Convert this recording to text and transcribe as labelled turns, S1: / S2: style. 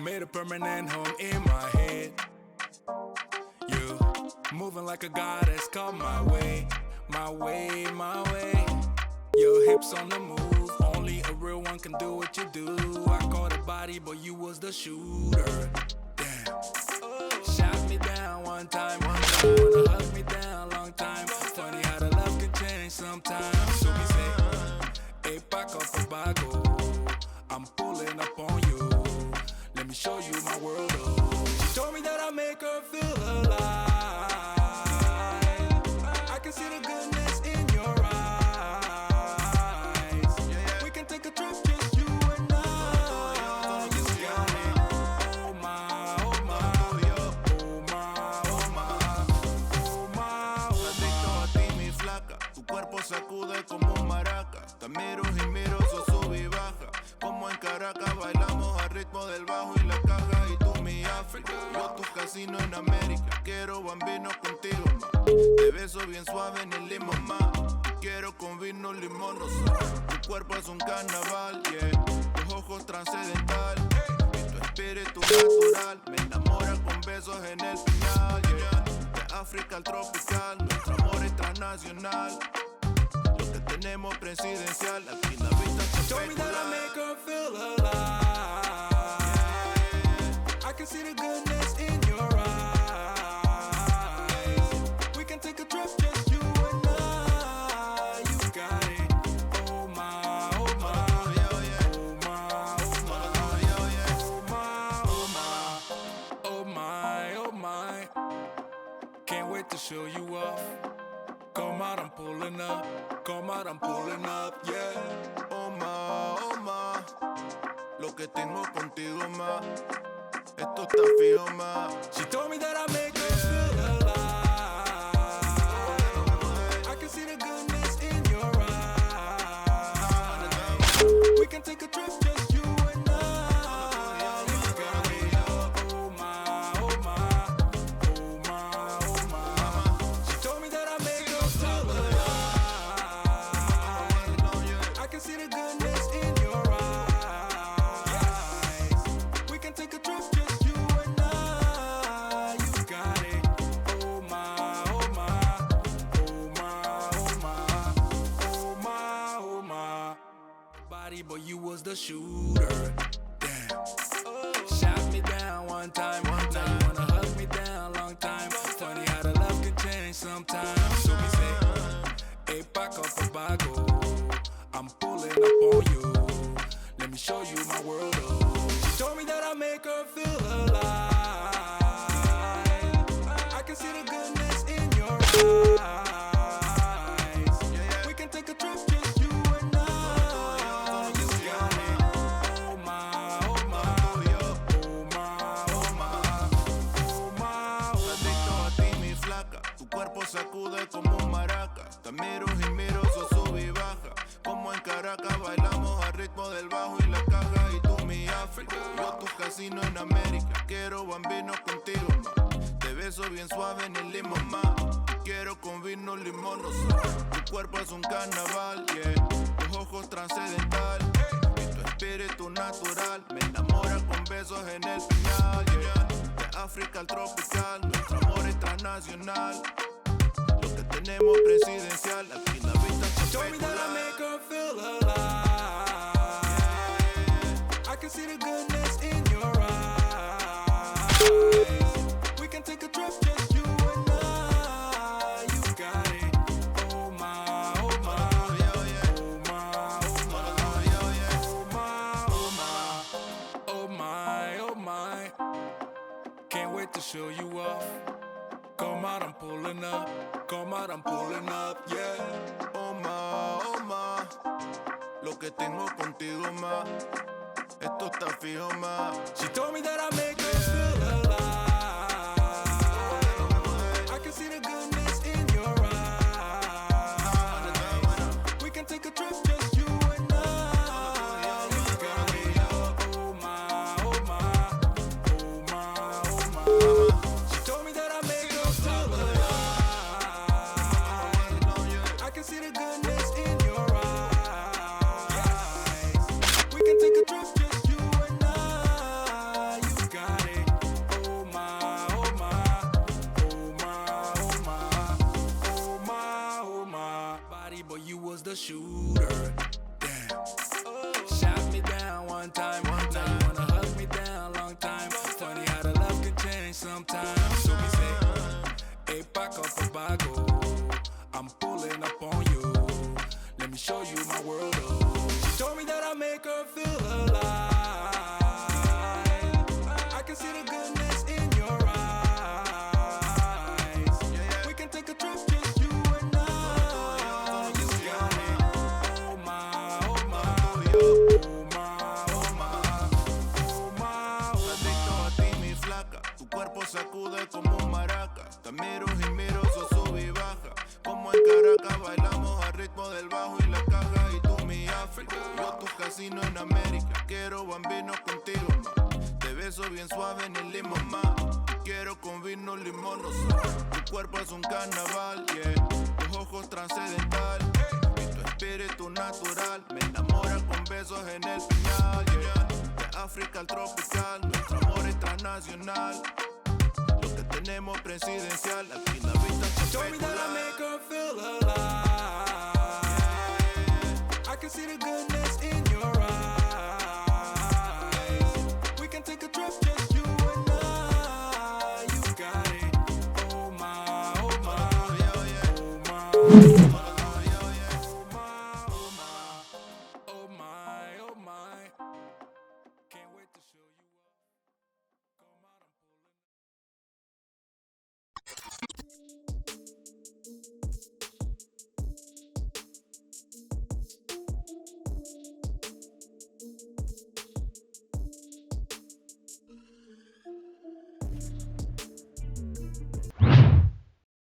S1: made a permanent home in my head. You moving like a goddess, come my way, my way, my way. Your hips on the move, only a real one can do what you do. I caught a body, but you was the shooter. Damn. Shot me down one time, wanna hug me down long time. Funny how the love can change sometimes. So me say, hey, pack up a bago, I'm pulling up on you. Let me show you my world. She told me that I make her feel alive. I can see the goodness in your eyes. We can take a trip, just you and I. You got it. Oh my, oh my, oh my, oh my, oh my.
S2: Adicto a ti, mi flaca. Tu cuerpo sacude como un maraca. Te miro y miro, so sube y baja. Como en Caracas bailamos al ritmo del bajo y la caja. Y tú mi África, yo tu casino en América. Quiero bambino contigo, ma. Te beso bien suave en el limón, ma. Quiero con vino, limón, no sal. Tu cuerpo es un carnaval, yeah. Tus ojos trascendental y tu espíritu natural. Me enamora con besos en el final, yeah. De África al tropical, nuestro amor es transnacional. Lo que tenemos presidencial, aquí la vista es
S1: Told me that I make her feel alive. I can see the goodness in your eyes. We can take a trip, just you and I. You got it. Oh my, oh my, oh my, oh my, oh my, oh my, oh my. Can't wait to show you off. Come out, I'm pulling up. Come out, I'm pulling up, yeah.
S2: oh ma, lo que tengo contigo, ma. Esto está fijo, ma.
S1: She told me that I make her feel alive. I can see the goodness in your eyes. We can take a trip, just you and I. You got it. Oh my, oh my, oh my, oh my. She told me that I make her feel alive. I can see the goodness in your eyes. We can take a trip, just you and I. You got it. Oh my, oh my, oh my, oh my, oh my, oh my. Body, but you was the shooter. Damn. Shot me down one time. Now you wanna hug me down long time. Funny how the love can change sometimes. So me say, hey, pack up a bago, I'm pulling up on you. Let me show you my world. She told me that I make her feel alive. I can see the goodness in your eyes. We can take a trip, just you and I. You got it. Oh my, oh my, oh my, oh my, oh my, oh
S2: Adicto a ti, mi flaca. Tu cuerpo sacude como un maraca. Te miro y miro, so sube y baja. Como en Caracas bailamos al ritmo del bajo y la caja. Y tú mi África, yo tu casino en América. Quiero bambino contigo, ma. Te beso bien suave en el limón, ma. Quiero con vino, limón, no sal. Tu cuerpo es un carnaval, yeah. Tus ojos trascendental y tu espíritu natural. Me enamora con besos en el final, yeah. De África al tropical, nuestro amor es transnacional. Lo que tenemos presidencial, aquí la vista es
S1: Told me that I
S2: espectacular.
S1: make her feel alive. I can see the goodness in your eyes. We can take a trip, just you and I. You got it. Oh my, oh my, oh my, oh my, oh my, oh my, oh my. Can't wait to show you off. Come out, I'm pulling up. Come out, I'm pulling up, yeah.
S2: oh ma, lo que tengo contigo, ma. Esto está fijo, ma.
S1: She told me that I make her feel alive. I can see the goodness in your eyes. We can take a trip, just you and I. You got it. Oh my, oh my, oh my, oh my. She told me that I make her feel alive. I can see the goodness in your eyes. We can take a trip, just you and I.
S2: cuerpo sacude como un maraca. Te miro y miro, so sube y baja. Como en Caracas bailamos al ritmo del bajo y la caja. Y tú mi África, yo tu casino en América. Quiero bambino contigo, ma. Te beso bien suave en el limón, ma. Quiero con vino, limón, no sal. Tu cuerpo es un carnaval, yeah. Tus ojos trascendental y tu espíritu natural. Me enamora con besos en el piñal, yeah. De África al tropical, nuestro amor es transnacional. Lo que tenemos presidencial, aquí la vista es
S1: Told me that I
S2: espectacular.
S1: make her feel alive. I can see the goodness in your